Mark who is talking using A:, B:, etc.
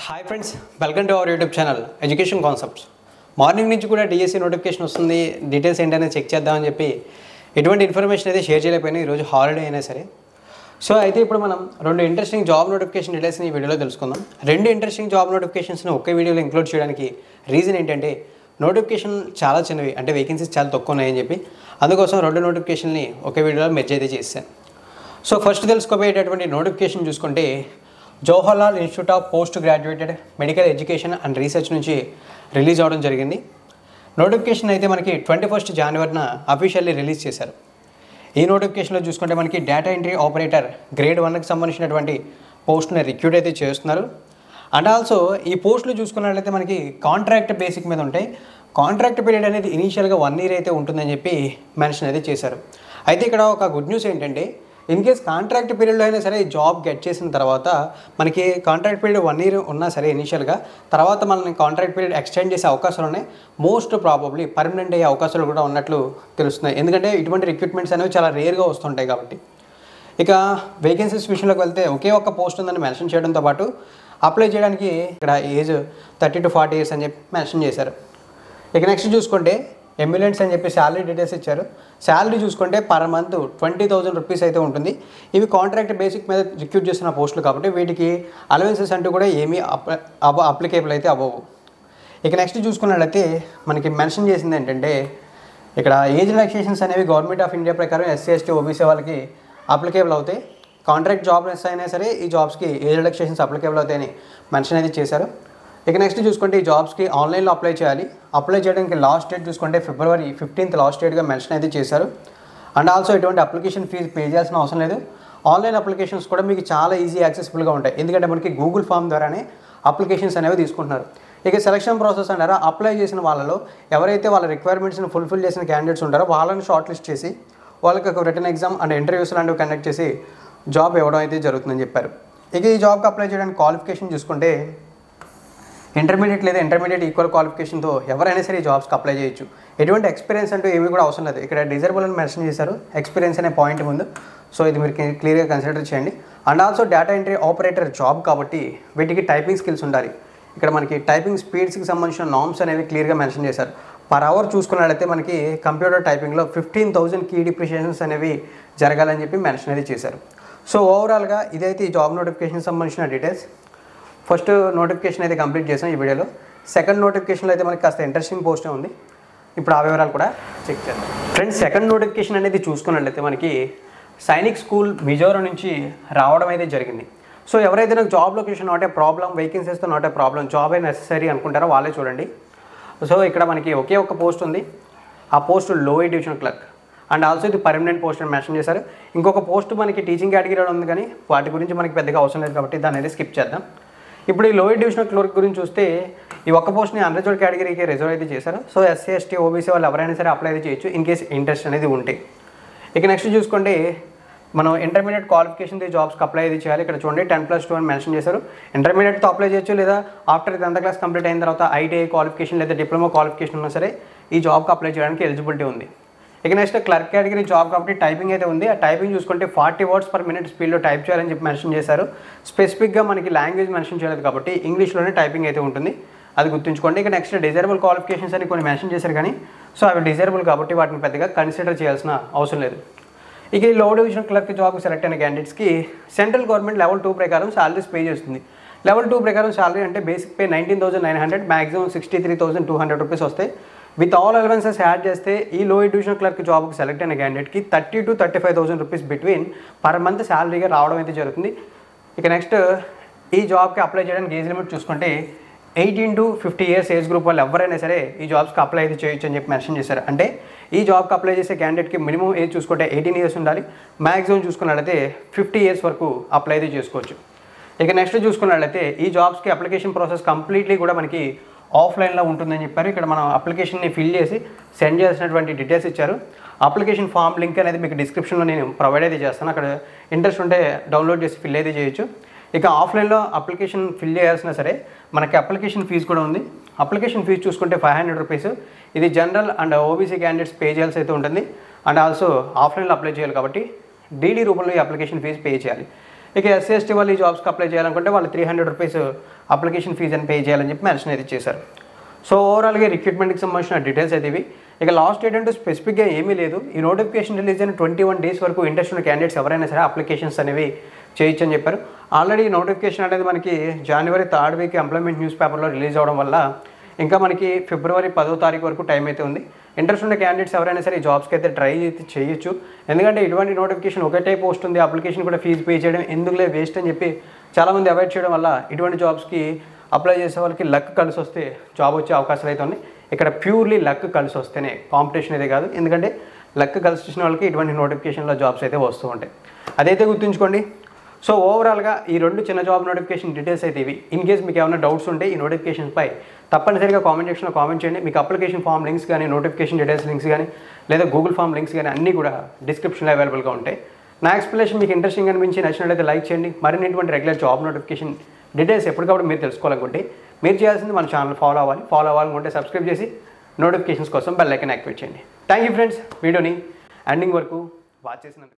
A: Hi friends, welcome to our YouTube channel education concepts. Morning నుంచి కూడా DSC notification వస్తుంది, details ఏంటనేది check చేద్దామని చెప్పి ఎటువంటి ఇన్ఫర్మేషన్ అయితే షేర్ చేయలేకపోయినా ఈరోజు హాలిడే అయినా సరే. సో అయితే ఇప్పుడు మనం రెండు ఇంట్రెస్టింగ్ జాబ్ నోటిఫికేషన్ డీటెయిల్స్ని ఈ వీడియోలో తెలుసుకుందాం. రెండు ఇంట్రెస్టింగ్ జాబ్ నోటిఫికేషన్స్ని ఒకే వీడియోలో ఇంక్లూడ్ చేయడానికి రీజన్ ఏంటంటే నోటిఫికేషన్ చాలా చిన్నవి, అంటే వేకెన్సీస్ చాలా తక్కువ ఉన్నాయని చెప్పి అందుకోసం రెండు నోటిఫికేషన్ని ఒకే వీడియోలో మెర్జ్ అయితే చేశాను. సో ఫస్ట్ తెలుసుకోబోయేటటువంటి నోటిఫికేషన్ చూసుకుంటే Jawaharlal institute of post graduated medical education and research నుంచి రిలీజ్ అవ్వడం జరిగింది. నోటిఫికేషన్ అయితే మనకి 21 జనవరిన అఫీషియల్లీ రిలీజ్ చేశారు. ఈ నోటిఫికేషన్లో చూసుకుంటే మనకి డేటా ఎంట్రీ ఆపరేటర్ గ్రేడ్ 1కి సంబంధించినటువంటి పోస్ట్ని రిక్రూట్ అయితే చేస్తున్నారు. అండ్ ఆల్సో ఈ పోస్టులు చూసుకున్నట్లయితే మనకి కాంట్రాక్ట్ బేసిక్ మీద ఉంటాయి. కాంట్రాక్ట్ పీరియడ్ అనేది ఇనీషియల్గా 1 year అయితే ఉంటుందని చెప్పి మెన్షన్ అయితే చేశారు. అయితే ఇక్కడ ఒక గుడ్ న్యూస్ ఏంటంటే ఇన్ కేస్ కాంట్రాక్ట్ పీరియడ్లో అయినా సరే జాబ్ గెట్ చేసిన తర్వాత మనకి కాంట్రాక్ట్ పీరియడ్ 1 year ఉన్నా సరే ఇనీషియల్గా తర్వాత మనకి కాంట్రాక్ట్ పీరియడ్ ఎక్స్టెండ్ చేసే అవకాశాలు ఉన్నాయి. మోస్ట్ ప్రాబబ్లీ పర్మనెంట్ అయ్యే అవకాశాలు కూడా ఉన్నట్లు తెలుస్తున్నాయి. ఎందుకంటే ఇటువంటి రిక్రూట్మెంట్స్ అనేవి చాలా రేర్గా వస్తుంటాయి కాబట్టి. ఇక వేకెన్సీస్ విషయంలోకి వెళ్తే ఒకే ఒక్క పోస్ట్ ఉందని మెన్షన్ చేయడంతో పాటు అప్లై చేయడానికి ఇక్కడ ఏజ్ 30 to 40 years అని చెప్పి మెన్షన్ చేశారు. ఇక నెక్స్ట్ చూసుకుంటే ఎంబులెన్స్ అని చెప్పి శాలరీ డీటెయిల్స్ ఇచ్చారు. శాలరీ చూసుకుంటే పర్ మంత్ 20,000 రూపీస్ అయితే ఉంటుంది. ఇవి కాంట్రాక్ట్ బేసిక్ మీద రిక్రూట్ చేసిన పోస్టులు కాబట్టి వీటికి అలవెన్సెస్ అంటూ కూడా ఏమీ అప్లికేబుల్ అయితే అవ్వవు. ఇక నెక్స్ట్ చూసుకున్నట్లయితే మనకి మెన్షన్ చేసింది ఏంటంటే ఇక్కడ ఏజ్ రిలాక్సేషన్స్ అనేవి గవర్నమెంట్ ఆఫ్ ఇండియా ప్రకారం ఎస్సీ ఎస్టీ ఓబీసీ వాళ్ళకి అప్లికేబుల్ అవుతాయి. కాంట్రాక్ట్ జాబ్స్ అయినా సరే ఈ జాబ్స్కి ఏజ్ రిలాక్సేషన్స్ అప్లికేబుల్ అవుతాయని మెన్షన్ అయితే చేశారు. ఇక నెక్స్ట్ చూసుకుంటే ఈ జాబ్స్కి ఆన్లైన్లో అప్లై చేయాలి. అప్లై చేయడానికి లాస్ట్ డేట్ చూసుకుంటే February 15th లాస్ట్ డేట్గా మెన్షన్ అయితే చేశారు. అండ్ ఆల్సో ఎటువంటి అప్లికేషన్ ఫీజు పే చేయాల్సిన అవసరం లేదు. ఆన్లైన్ అప్లికేషన్స్ కూడా మీకు చాలా ఈజీ యాక్సెసిబుల్గా ఉంటాయి. ఎందుకంటే మనకి గూగుల్ ఫామ్ ద్వారానే అప్లికేషన్స్ అనేవి తీసుకుంటున్నారు. ఇక సెలక్షన్ ప్రాసెస్ అంటారా, అప్లై చేసిన వాళ్ళలో ఎవరైతే వాళ్ళ రిక్వైర్మెంట్స్ని ఫుల్ఫిల్ చేసిన క్యాండిడేట్స్ ఉంటారో వాళ్ళని షార్ట్ లిస్ట్ చేసి వాళ్ళకి ఒక రిటర్న్ ఎగ్జామ్ అండ్ ఇంటర్వ్యూస్ లాంటివి కండక్ట్ చేసి జాబ్ ఇవ్వడం అయితే జరుగుతుందని చెప్పారు. ఇక ఈ జాబ్కి అప్లై చేయడానికి క్వాలిఫికేషన్ చూసుకుంటే ఇంటర్మీడియట్ లేదా ఇంటర్మీడియట్ ఈక్వల్ క్వాలిఫికేషన్తో ఎవరైనా సరే ఈ జాబ్స్కి అప్లై చేయొచ్చు. ఎటువంటి ఎక్స్పీరియన్స్ అంటూ ఏమీ కూడా అవసరం లేదు. ఇక్కడ డిజైరబుల్ అని మెన్షన్ చేశారు ఎక్స్పీరియన్స్ అనే పాయింట్ ముందు. సో ఇది మీరు క్లియర్గా కన్సిడర్ చేయండి. And also data entry operator job కాబట్టి వీటికి టైపింగ్ స్కిల్స్ ఉండాలి. ఇక్కడ మనకి టైపింగ్ స్పీడ్స్కి సంబంధించిన నామ్స్ అనేవి క్లియర్గా మెన్షన్ చేశారు. పర్ అవర్ చూసుకున్నట్లయితే మనకి కంప్యూటర్ టైపింగ్లో 15,000 కీ డిప్రిషియేషన్స్ అనేవి జరగాలని చెప్పి మెన్షన్ అయితే చేశారు. సో ఓవరాల్గా ఇదైతే ఈ జాబ్ నోటిఫికేషన్ సంబంధించిన డీటెయిల్స్. ఫస్ట్ నోటిఫికేషన్ అయితే కంప్లీట్ చేసాం ఈ వీడియోలో. సెకండ్ నోటిఫికేషన్లో అయితే మనకి కాస్త ఇంట్రెస్టింగ్ పోస్టే ఉంది. ఇప్పుడు ఆ వివరాలు కూడా చెక్ చేద్దాం. ఫ్రెండ్స్, సెకండ్ నోటిఫికేషన్ అనేది చూసుకున్నట్లయితే మనకి సైనిక్ స్కూల్ మిజోరం నుంచి రావడం అయితే జరిగింది. సో ఎవరైతే నాకు job location not a problem, వేకెన్సీస్తో not a problem, job a necessary అనుకుంటారో వాళ్ళే చూడండి. సో ఇక్కడ మనకి ఒకే ఒక పోస్ట్ ఉంది. ఆ post lower division clerk and also ఇది పర్మనెంట్ పోస్ట్ అని మెన్షన్ చేశారు. ఇంకొక పోస్ట్ మనకి టీచింగ్ కేటగిరీలో ఉంది కానీ వాటి గురించి మనకి పెద్దగా అవసరం లేదు కాబట్టి దాన్ని అయితే స్కిప్ చేద్దాం. ఇప్పుడు ఈ లోయర్ డివిజనల్ క్లర్క్ గురించి చూస్తే ఈ ఒక్క పోస్ట్ని అన్రిజర్వ్డ్ కేటగిరీకి రిజర్వ్ అయితే చేశారు. సో ఎస్సీ ఎస్టీ ఓబీసీ వాళ్ళు ఎవరైనా సరే అప్లై అయితే చేయొచ్చు ఇన్ కేస్ ఇంట్రెస్ట్ అనేది ఉంటే. ఇక నెక్స్ట్ చూసుకుంటే మనం ఇంటర్మీడియట్ క్వాలిఫికేషన్తో జాబ్స్కి అప్లై అయితే చేయాలి. ఇక్కడ చూడండి 10+2 అని మెన్షన్ చేశారు. ఇంటర్మీడియట్తో అప్లై చేయొచ్చు లేదా ఆఫ్టర్ 10th క్లాస్ కంప్లీట్ అయిన తర్వాత ఐటీఐ క్వాలిఫికేషన్ లేదా డిప్లొమా క్వాలిఫికేషన్ ఉన్నా సరే ఈ జాబ్కి అప్లై చేయడానికి ఎలిజిబిలిటీ ఉంది. ఇక నెక్స్ట్ క్లర్క్ కేటగిరీ జాబ్ కాబట్టి టైపింగ్ అయితే ఉంది. ఆ టైపింగ్ చూసుకుంటే 40 words per minute స్పీడ్లో టైప్ చేయాలని చెప్పి మెన్షన్ చేశారు. స్పెసిఫిక్గా మనకి లాంగ్వేజ్ మెన్షన్ చేయలేదు కాబట్టి ఇంగ్లీష్లోనే టైపింగ్ అయితే ఉంటుంది, అది గుర్తుంచుకోండి. ఇక నెక్స్ట్ డిజైరబుల్ క్వాలిఫికేషన్స్ అని కొన్ని మెన్షన్ చేశారు కానీ సో అవి డిజైరబుల్ కాబట్టి వాటిని పెద్దగా కన్సిడర్ చేయాల్సిన అవసరం లేదు. ఇక ఈ లో డివిజన్ క్లర్క్ జాబ్ సెలెక్ట్ అయిన క్యాండిడేట్స్కి సెంట్రల్ గవర్నమెంట్ లెవెల్ 2 ప్రకారం శాలరీస్ పే చేస్తుంది. లెవెల్ 2 ప్రకారం శాలరీ అంటే బేసిక్ పే 19,900, మ్యాక్సిమం 63,200 రూపీస్ వస్తాయి. విత్ ఆల్ అలవెన్సెస్ యాడ్ చేస్తే ఈ లోయర్ డివిజన్ క్లర్క్ జాబ్కి సెలెక్ట్ అయిన క్యాండిడేట్కి 30,000 to 35,000 rupees between per month శాలరీగా రావడం అయితే జరుగుతుంది. ఇక నెక్స్ట్ ఈ జాబ్కి అప్లై చేయడానికి ఏజ్ లిమిట్ చూసుకుంటే 18 to 50 years ఏజ్ గ్రూప్ వాళ్ళు ఎవరైనా సరే ఈ జాబ్స్కి అప్లై అయితే చేయొచ్చు అని చెప్పి మెన్షన్ చేశారు. అంటే ఈ జాబ్కి అప్లై చేసే క్యాండిడేట్కి మినిమం ఏజ్ చూసుకుంటే 18 years ఉండాలి, మ్యాక్సిమం చూసుకున్నట్లయితే 50 years వరకు అప్లై అయితే చేసుకోవచ్చు. ఇక నెక్స్ట్ చూసుకున్నట్లయితే ఈ జాబ్స్కి అప్లికేషన్ ప్రాసెస్ కంప్లీట్లీ కూడా మనకి ఆఫ్లైన్లో ఉంటుందని చెప్పారు. ఇక్కడ మనం అప్లికేషన్ని ఫిల్ చేసి సెండ్ చేసినటువంటి డీటెయిల్స్ ఇచ్చారు. అప్లికేషన్ ఫామ్ లింక్ అనేది మీకు డిస్క్రిప్షన్లో నేను ప్రొవైడ్ అయితే చేస్తాను. అక్కడ ఇంట్రెస్ట్ ఉంటే డౌన్లోడ్ చేసి ఫిల్ అయితే చేయొచ్చు. ఇక ఆఫ్లైన్లో అప్లికేషన్ ఫిల్ చేయాల్సినా సరే మనకి అప్లికేషన్ ఫీజు కూడా ఉంది. అప్లికేషన్ ఫీజు చూసుకుంటే 500 రూపీస్. ఇది general and OBC candidates pay చేయాల్సి అయితే ఉంటుంది. అండ్ ఆల్సో ఆఫ్లైన్లో అప్లై చేయాలి కాబట్టి డీడీ రూపంలో ఈ అప్లికేషన్ ఫీజు పే చేయాలి. ఇక ఎస్సీ ఎస్టీ వాళ్ళు ఈ జాబ్స్కి అప్లై చేయాలనుకుంటే వాళ్ళు 300 రూపీస్ అప్లికేషన్ ఫీజు అని పే చేయాలని చెప్పి మెన్షన్ అయితే చేశారు. సో ఓవరాల్గా రిక్రూట్మెంట్కి సంబంధించిన డీటెయిల్స్ అయితే ఇవి. ఇక లాస్ట్ డేట్ అంటూ స్పెసిఫిక్గా ఏమీ లేదు. ఈ నోటిఫికేషన్ రిలీజ్ అయిన 21 డేస్ వరకు ఇంట్రెస్ట్ ఉన్న క్యాండిడేట్స్ ఎవరైనా సరే అప్లికేషన్స్ అనేవి చేయొచ్చు అని చెప్పారు. ఆల్రెడీ ఈ నోటిఫికేషన్ అనేది మనకి జనవరి 3rd వీక్ ఎంప్లాయ్మెంట్ న్యూస్ పేపర్లో రిలీజ్ అవ్వడం వల్ల ఇంకా మనకి ఫిబ్రవరి 10వ తారీఖు వరకు టైం అయితే ఉంది. ఇంట్రెస్ట్ ఉన్న క్యాండిడేట్స్ ఎవరైనా సరే ఈ జాబ్స్కి అయితే ట్రై అయితే చేయొచ్చు. ఎందుకంటే ఇటువంటి నోటిఫికేషన్ ఒకటే పోస్ట్ ఉంది, అప్లికేషన్ కూడా ఫీజు పే చేయడం ఎందుకులే వేస్ట్ అని చెప్పి చాలామంది అవాయిడ్ చేయడం వల్ల ఇటువంటి జాబ్స్కి అప్లై చేసే వాళ్ళకి లక్ కలిసి వస్తే జాబ్ వచ్చే అవకాశాలు అయితే ఉన్నాయి. ఇక్కడ ప్యూర్లీ లక్ కలిసి వస్తేనే, కాంపిటీషన్ అయితే కాదు. ఎందుకంటే లక్ కలిసి వచ్చిన వాళ్ళకి ఇటువంటి నోటిఫికేషన్లో జాబ్స్ అయితే వస్తూ ఉంటాయి. అదైతే గుర్తుంచుకోండి. సో ఓవరాల్గా ఈ 2 చిన్న జాబ్ నోటిఫికేషన్ డీటెయిల్స్ అయితే ఇవి. ఇన్ కేస్ మీకు ఏమైనా డౌట్స్ ఉంటే ఈ నోటిఫికేషన్పై తప్పనిసరిగా కామెంట్ సెక్షన్లో కామెంట్ చేయండి. మీకు అప్లికేషన్ ఫామ్ లింక్స్ కానీ, నోటిఫికేషన్ డీటెయిల్స్ లింక్స్ కానీ, లేదా గూగుల్ ఫామ్ లింక్స్ కానీ అన్నీ కూడా డిస్క్రిప్షన్లో అవైలబుల్గా ఉంటాయి. నా ఎక్స్ప్లెనేషన్ మీకు ఇంట్రెస్టింగ్ అనిపించి నచ్చినట్లయితే లైక్ చేయండి. మరిన్ని ఇటువంటి రెగ్యులర్ జాబ్ నోటిఫికేషన్ డీటెయిల్స్ ఎప్పటికప్పుడు మీరు తెలుసుకోవాలనుకుంటే మీరు చేయాల్సింది మన ఛానల్ ఫాలో అవ్వాలనుకుంటే సబ్స్క్రైబ్ చేసి నోటిఫికేషన్స్ కోసం బెల్ ఐకాన్ యాక్టివేట్ చేయండి. థ్యాంక్ యూ ఫ్రెండ్స్, వీడియోని ఎండింగ్ వరకు వాచ్ చేసినందుకు.